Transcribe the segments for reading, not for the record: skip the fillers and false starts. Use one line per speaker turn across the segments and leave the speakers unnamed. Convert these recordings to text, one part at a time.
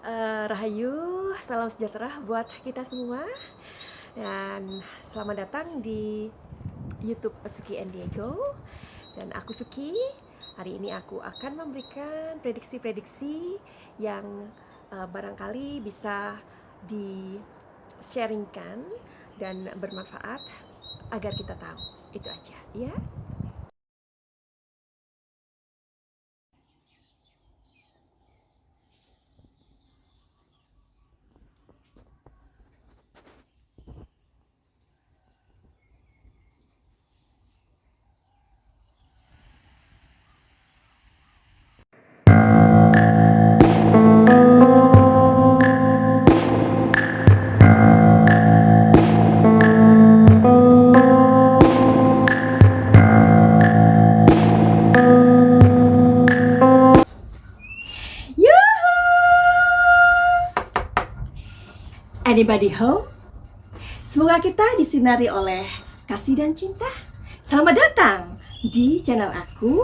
Rahayu, salam sejahtera buat kita semua dan selamat datang di YouTube Suki and Diego. Dan aku Suki. Hari ini aku akan memberikan prediksi-prediksi yang barangkali bisa di-sharingkan dan bermanfaat agar kita tahu. Itu aja, ya. Anybody home? Semoga kita disinari oleh kasih dan cinta. Selamat datang di channel aku.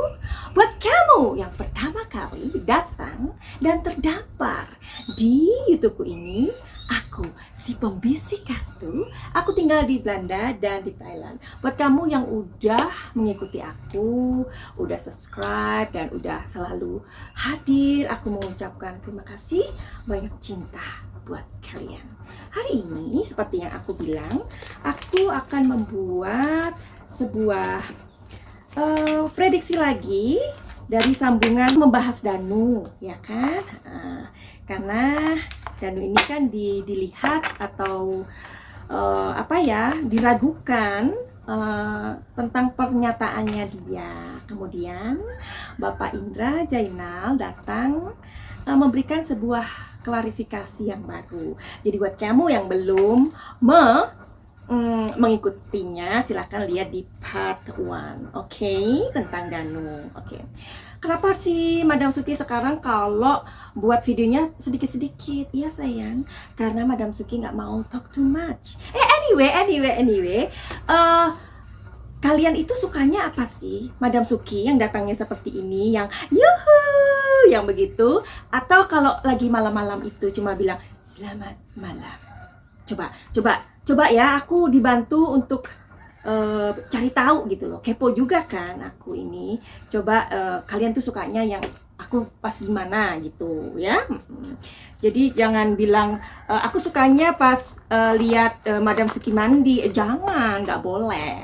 Buat kamu yang pertama kali datang dan terdampar di YouTubeku ini, aku si pembisik kartu. Aku tinggal di Belanda dan di Thailand. Buat kamu yang udah mengikuti aku, udah subscribe dan udah selalu hadir, aku mengucapkan terima kasih, banyak cinta buat kalian. Hari ini, seperti yang aku bilang, aku akan membuat sebuah prediksi lagi dari sambungan membahas Danu, ya kan? Karena Danu ini kan dilihat atau diragukan tentang pernyataannya dia. Kemudian Bapak Indra Jainal datang memberikan sebuah klarifikasi yang baru. Jadi buat kamu yang belum mengikutinya, silahkan lihat di part 1, oke? Tentang Danu, oke. Kenapa sih Madam Suki sekarang kalau buat videonya sedikit-sedikit? Iya sayang, karena Madam Suki nggak mau talk too much. Anyway, kalian itu sukanya apa sih? Madam Suki yang datangnya seperti ini, yang yuhu, yang begitu, atau kalau lagi malam-malam itu cuma bilang selamat malam. Coba ya, aku dibantu untuk cari tahu gitu loh. Kepo juga kan aku ini. Coba kalian tuh sukanya yang aku pas gimana gitu ya. Jadi jangan bilang aku sukanya pas lihat Madam Suki mandi. Jangan, nggak boleh.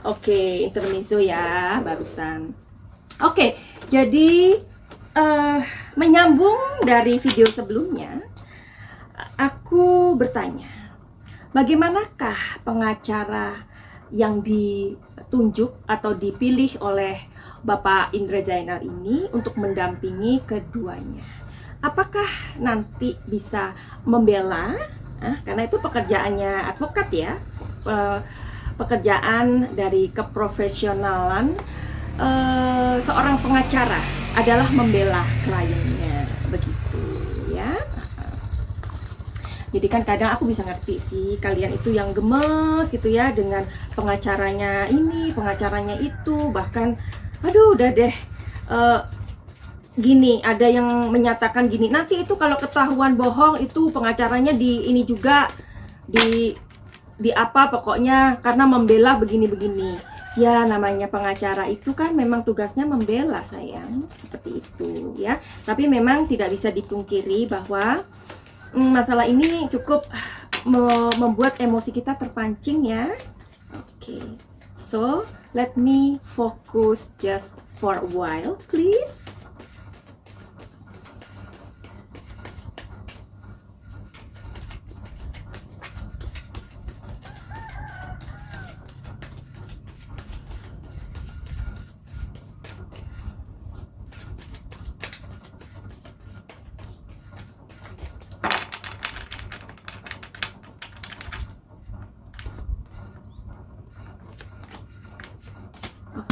Oke, intermezzo ya barusan. Oke, jadi menyambung dari video sebelumnya, aku bertanya, bagaimanakah pengacara yang ditunjuk atau dipilih oleh Bapak Indra Zainal ini untuk mendampingi keduanya? Apakah nanti bisa membela? Karena itu pekerjaannya advokat ya, pekerjaan dari keprofesionalan seorang pengacara adalah membela kliennya, begitu ya. Jadi kan kadang aku bisa ngerti sih kalian itu yang gemes gitu ya dengan pengacaranya ini, pengacaranya itu, bahkan aduh udah deh gini, ada yang menyatakan gini, nanti itu kalau ketahuan bohong itu pengacaranya di ini juga di apa pokoknya karena membela begini-begini. Ya namanya pengacara itu kan memang tugasnya membela sayang, seperti itu ya. Tapi memang tidak bisa dipungkiri bahwa masalah ini cukup membuat emosi kita terpancing ya. Oke, so let me focus just for a while please.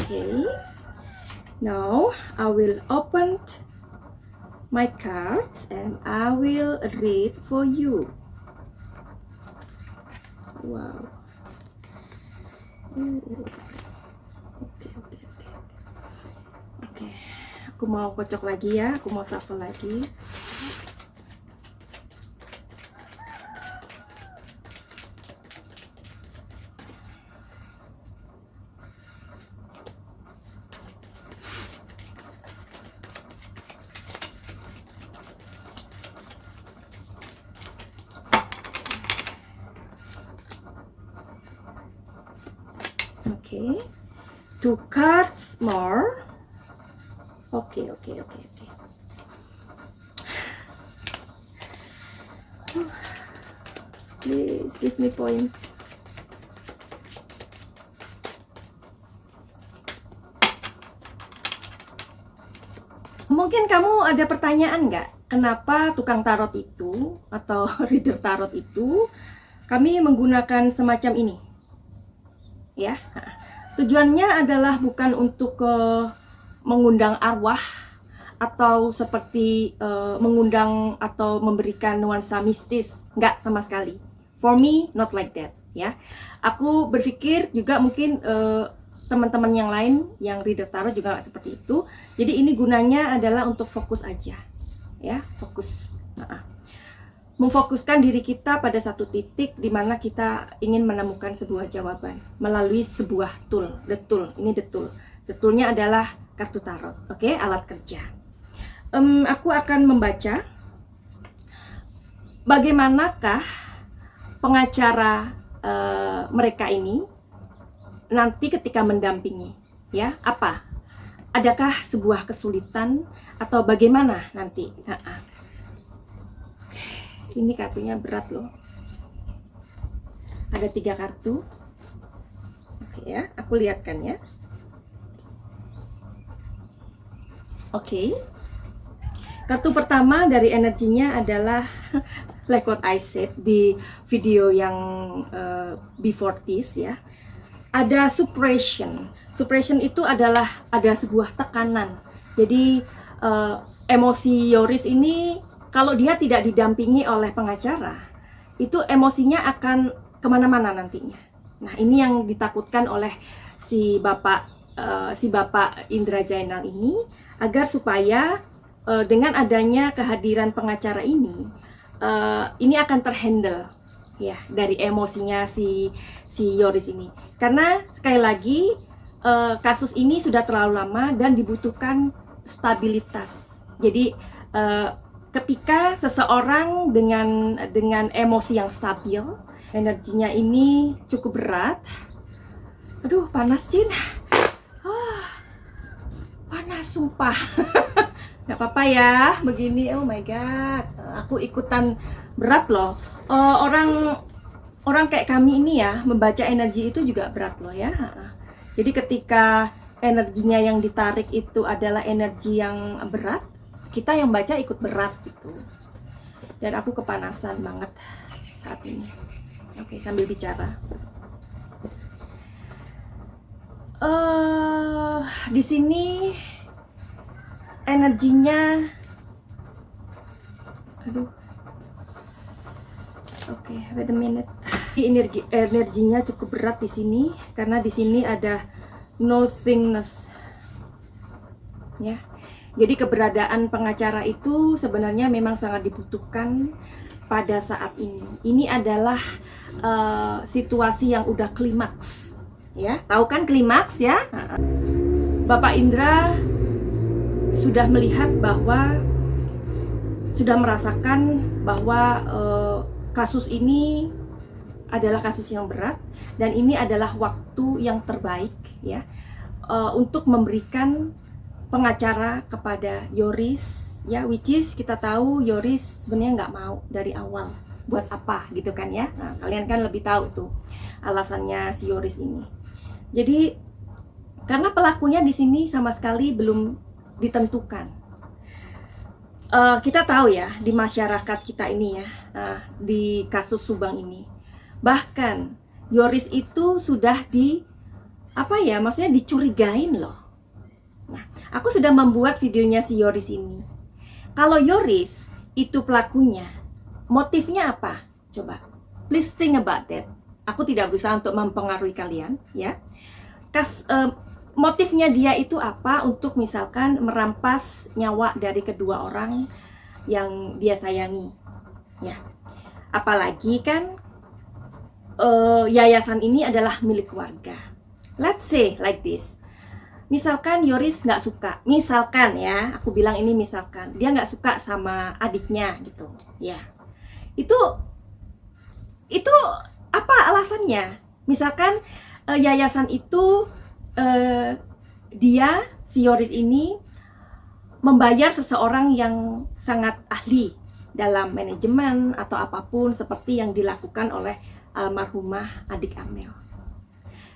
Okay, now I will open my cards and I will read for you. Wow. Oke, aku mau kocok lagi ya, aku mau shuffle lagi. Okay, 2 cards more. Okay. Please give me point. Mungkin kamu ada pertanyaan nggak? Kenapa tukang tarot itu atau reader tarot itu kami menggunakan semacam ini? Ya, tujuannya adalah bukan untuk mengundang arwah atau seperti mengundang atau memberikan nuansa mistis, nggak sama sekali. For me, not like that. Ya, aku berpikir juga mungkin teman-teman yang lain yang reader tarot juga nggak seperti itu. Jadi ini gunanya adalah untuk fokus aja, ya, fokus. Memfokuskan diri kita pada satu titik di mana kita ingin menemukan sebuah jawaban melalui sebuah tool. Ini the tool. The toolnya adalah kartu tarot, oke, alat kerja. Aku akan membaca bagaimanakah pengacara mereka ini nanti ketika mendampingi, ya, apa? Adakah sebuah kesulitan atau bagaimana nanti? Ini kartunya berat loh. Ada 3 kartu. Oke ya, aku lihatkan ya. Oke. Kartu pertama dari energinya adalah like what I said di video yang before this ya. Ada suppression. Suppression itu adalah ada sebuah tekanan. Jadi emosi Yoris ini kalau dia tidak didampingi oleh pengacara, itu emosinya akan kemana-mana nantinya. Nah, ini yang ditakutkan oleh si Bapak Indra Jainal ini, agar supaya dengan adanya kehadiran pengacara ini akan terhandle ya dari emosinya si Yoris ini. Karena sekali lagi kasus ini sudah terlalu lama dan dibutuhkan stabilitas. Jadi ketika seseorang dengan emosi yang stabil, energinya ini cukup berat. Aduh, panas, Cin. Panas sumpah. Gak apa-apa ya, begini. Oh my god, aku ikutan berat loh. Orang kayak kami ini ya, membaca energi itu juga berat loh ya. Jadi ketika energinya yang ditarik itu adalah energi yang berat, kita yang baca ikut berat gitu. Dan aku kepanasan banget saat ini. Oke, sambil bicara. Di sini energinya, aduh. Oke, wait a minute. Energinya cukup berat di sini karena di sini ada nothingness. Ya. Jadi keberadaan pengacara itu sebenarnya memang sangat dibutuhkan pada saat ini. Ini adalah situasi yang udah klimaks, ya. Tahu kan klimaks ya? Bapak Indra sudah melihat bahwa sudah merasakan bahwa kasus ini adalah kasus yang berat dan ini adalah waktu yang terbaik ya untuk memberikan pengacara kepada Yoris ya, which is kita tahu Yoris sebenarnya nggak mau dari awal. Buat apa gitu kan ya. Nah, kalian kan lebih tahu tuh alasannya si Yoris ini. Jadi karena pelakunya di sini sama sekali belum ditentukan. Kita tahu ya di masyarakat kita ini ya, di kasus Subang ini, bahkan Yoris itu sudah maksudnya dicurigain loh. Nah, aku sudah membuat videonya si Yoris ini. Kalau Yoris itu pelakunya, motifnya apa? Coba, please think about that. Aku tidak berusaha untuk mempengaruhi kalian, ya. Motifnya dia itu apa? Untuk misalkan merampas nyawa dari kedua orang yang dia sayangi, ya. Apalagi kan yayasan ini adalah milik warga. Let's say like this. Misalkan Yoris nggak suka, misalkan ya, aku bilang ini misalkan, dia nggak suka sama adiknya gitu, ya. Itu apa alasannya? Misalkan yayasan itu dia, si Yoris ini membayar seseorang yang sangat ahli dalam manajemen atau apapun seperti yang dilakukan oleh almarhumah adik Amel.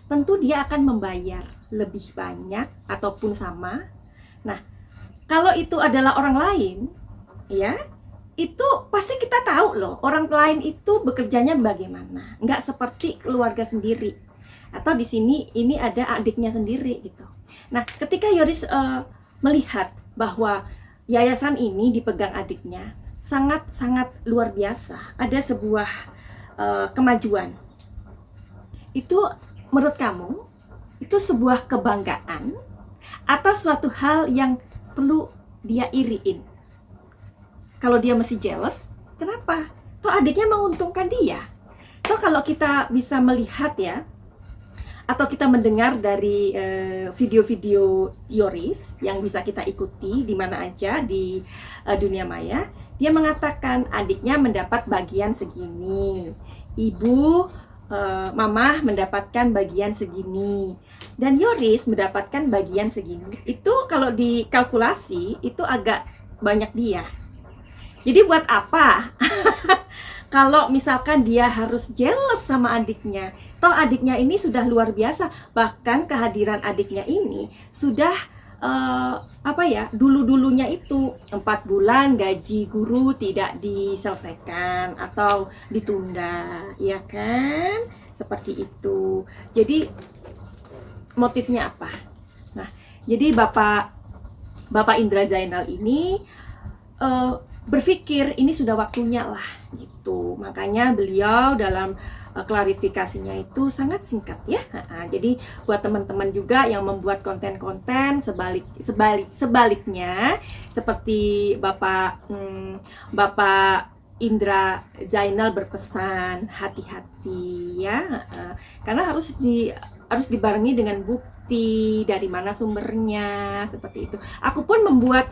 Tentu dia akan membayar lebih banyak ataupun sama. Nah, kalau itu adalah orang lain, ya, itu pasti kita tahu loh, orang lain itu bekerjanya bagaimana. Nggak seperti keluarga sendiri. Atau di sini ini ada adiknya sendiri gitu. Nah, ketika Yoris melihat bahwa yayasan ini dipegang adiknya, sangat-sangat luar biasa. Ada sebuah kemajuan. Itu menurut kamu, itu sebuah kebanggaan atau suatu hal yang perlu dia iriin? Kalau dia masih jealous, kenapa? Toh adiknya menguntungkan dia. Toh kalau kita bisa melihat ya, atau kita mendengar dari video-video Yoris yang bisa kita ikuti di mana aja di dunia maya, dia mengatakan adiknya mendapat bagian segini, ibu, mama mendapatkan bagian segini, dan Yoris mendapatkan bagian segini. Itu kalau dikalkulasi itu agak banyak dia. Jadi buat apa? Kalau misalkan dia harus jealous sama adiknya, toh adiknya ini sudah luar biasa. Bahkan kehadiran adiknya ini sudah dulu-dulunya itu 4 bulan gaji guru tidak diselesaikan atau ditunda, ya kan? Seperti itu. Jadi motifnya apa? Nah, jadi Bapak Indra Zainal ini berpikir ini sudah waktunya lah gitu. Makanya beliau dalam klarifikasinya itu sangat singkat ya. Jadi buat teman-teman juga yang membuat konten-konten sebaliknya seperti Bapak Indra Zainal berpesan hati-hati ya. Karena harus dibarengi dengan bukti dari mana sumbernya seperti itu. Aku pun membuat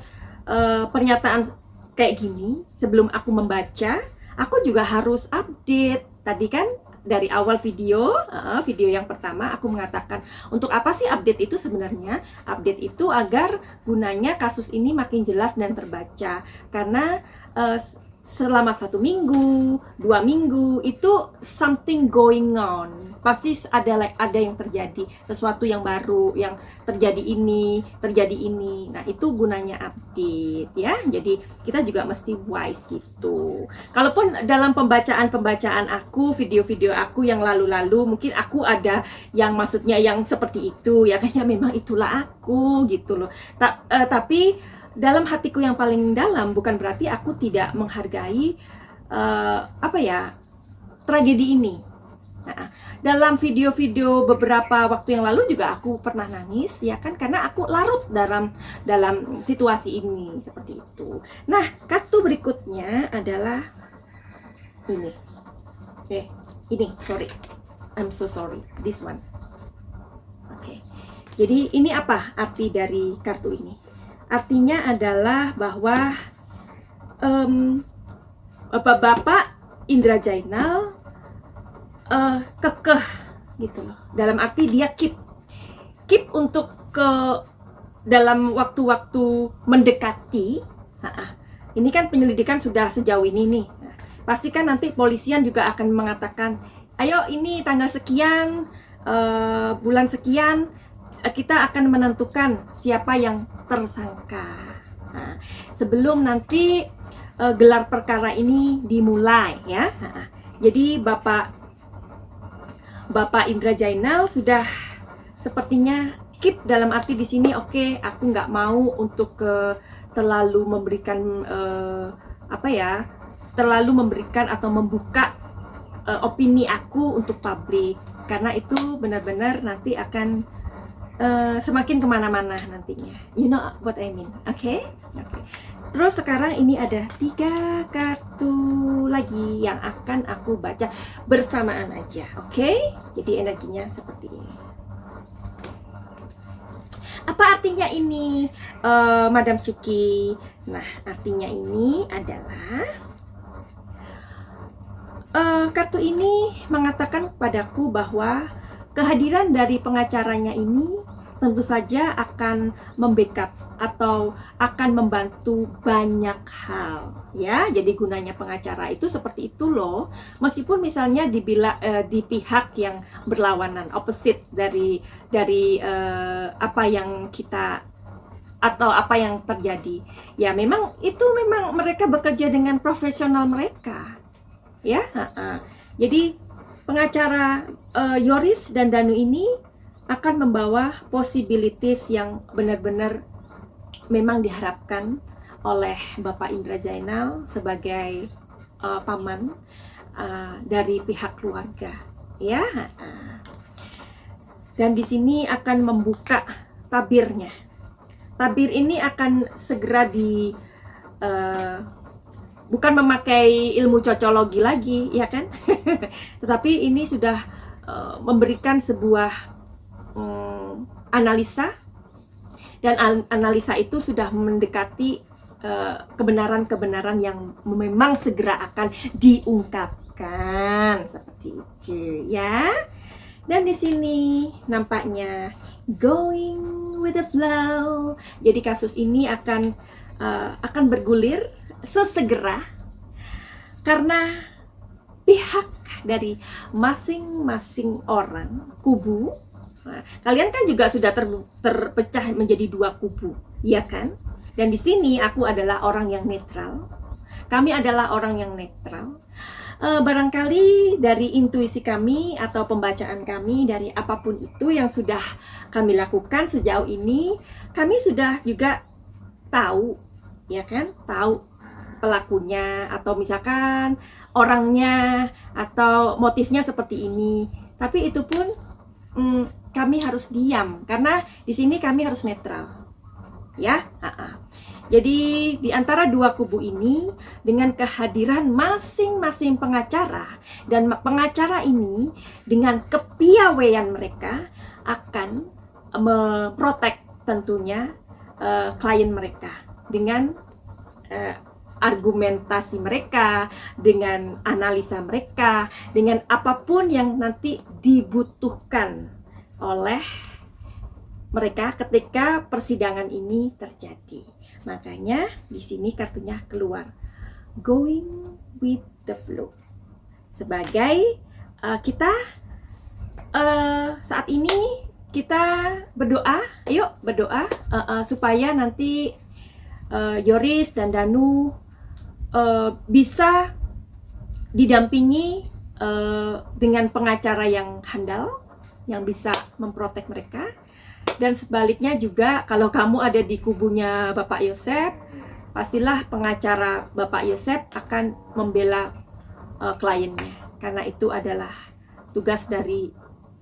pernyataan kayak gini sebelum aku membaca. Aku juga harus update. Tadi kan dari awal video yang pertama aku mengatakan untuk apa sih update itu sebenarnya? Update itu agar gunanya kasus ini makin jelas dan terbaca. Karena selama 1 minggu, 2 minggu itu something going on. Pasti ada yang terjadi, sesuatu yang baru yang terjadi ini. Nah, itu gunanya update ya. Jadi kita juga mesti wise gitu. Kalaupun dalam pembacaan aku, video-video aku yang lalu-lalu mungkin aku ada yang maksudnya yang seperti itu ya, kayaknya memang itulah aku gitu loh. Tapi dalam hatiku yang paling dalam bukan berarti aku tidak menghargai tragedi ini. Nah, dalam video-video beberapa waktu yang lalu juga aku pernah nangis ya kan, karena aku larut dalam situasi ini seperti itu. Nah, kartu berikutnya adalah ini. Sorry. I'm so sorry. This one. Oke. Jadi ini apa arti dari kartu ini? Artinya adalah bahwa Bapak Indra Zainal kekeh gitu loh. Dalam arti dia keep untuk dalam waktu-waktu mendekati. Ini kan penyelidikan sudah sejauh ini nih. Pasti kan nanti polisian juga akan mengatakan, ayo ini tanggal sekian, bulan sekian, kita akan menentukan siapa yang tersangka. Nah, sebelum nanti gelar perkara ini dimulai ya. Jadi Bapak Indra Zainal sudah sepertinya keep dalam arti di sini oke, aku nggak mau untuk terlalu memberikan terlalu memberikan atau membuka opini aku untuk publik, karena itu benar-benar nanti akan semakin kemana-mana nantinya. You know what I mean, oke? Terus sekarang ini ada 3 kartu lagi yang akan aku baca bersamaan aja, oke? Jadi energinya seperti ini. Apa artinya ini, Madam Suki? Nah, artinya ini adalah kartu ini mengatakan padaku bahwa kehadiran dari pengacaranya ini tentu saja akan membackup atau akan membantu banyak hal ya. Jadi gunanya pengacara itu seperti itu loh. Meskipun misalnya di pihak yang berlawanan, opposite dari apa yang kita atau apa yang terjadi. Ya memang mereka bekerja dengan profesional mereka. Ya, jadi pengacara Yoris dan Danu ini akan membawa possibilities yang benar-benar memang diharapkan oleh Bapak Indra Zainal sebagai paman dari pihak keluarga, ya. Dan di sini akan membuka tabirnya. Tabir ini akan segera bukan memakai ilmu cocologi lagi, ya kan? Tetapi ini sudah memberikan sebuah analisa, dan analisa itu sudah mendekati kebenaran-kebenaran yang memang segera akan diungkapkan seperti itu ya. Dan di sini nampaknya going with the flow. Jadi kasus ini akan bergulir sesegera karena pihak dari masing-masing orang kubu. Nah, kalian kan juga sudah terpecah menjadi dua kubu, ya kan? Dan di sini aku adalah orang yang netral. Kami adalah orang yang netral. Barangkali dari intuisi kami atau pembacaan kami dari apapun itu yang sudah kami lakukan sejauh ini, kami sudah juga tahu, ya kan? Tahu pelakunya atau misalkan orangnya atau motifnya seperti ini. Tapi itu pun kami harus diam karena di sini kami harus netral, ya. Jadi di antara dua kubu ini dengan kehadiran masing-masing pengacara, dan pengacara ini dengan kepiawaian mereka akan memprotek tentunya klien mereka dengan argumentasi mereka, dengan analisa mereka, dengan apapun yang nanti dibutuhkan oleh mereka ketika persidangan ini terjadi. Makanya di sini kartunya keluar going with the flow. Sebagai kita saat ini kita berdoa, ayo berdoa supaya nanti Yoris dan Danu bisa didampingi dengan pengacara yang handal, yang bisa memprotek mereka. Dan sebaliknya juga kalau kamu ada di kubunya Bapak Yosef, pastilah pengacara Bapak Yosef akan membela kliennya, karena itu adalah tugas dari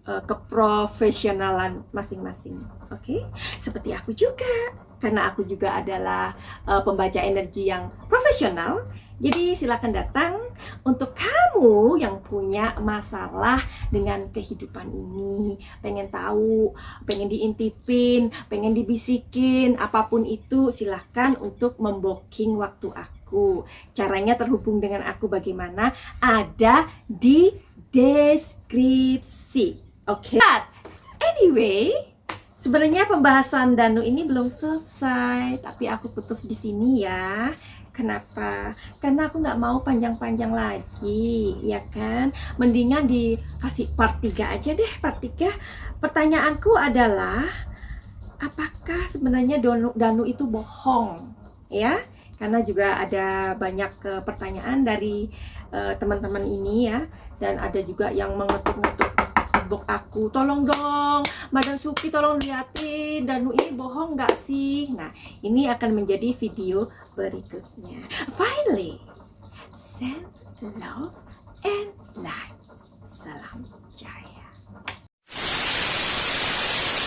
keprofesionalan masing-masing. Oke? Seperti aku juga, karena aku juga adalah pembaca energi yang profesional. Jadi silakan datang untuk kamu yang punya masalah dengan kehidupan ini, pengen tahu, pengen diintipin, pengen dibisikin, apapun itu silahkan untuk membooking waktu aku. Caranya terhubung dengan aku bagaimana? Ada di deskripsi. Oke. Anyway, sebenarnya pembahasan Danu ini belum selesai, tapi aku putus di sini ya. Kenapa? Karena aku nggak mau panjang-panjang lagi, ya kan? Mendingan dikasih part 3 aja deh, part 3. Pertanyaanku adalah, apakah sebenarnya Danu itu bohong? Ya, karena juga ada banyak pertanyaan dari teman-teman ini ya, dan ada juga yang mengetuk-ngetuk inbox aku, tolong dong Madam Suki, tolong liatin Danu ini bohong nggak sih? Nah, ini akan menjadi video berikutnya. Finally, send love and light. Salam.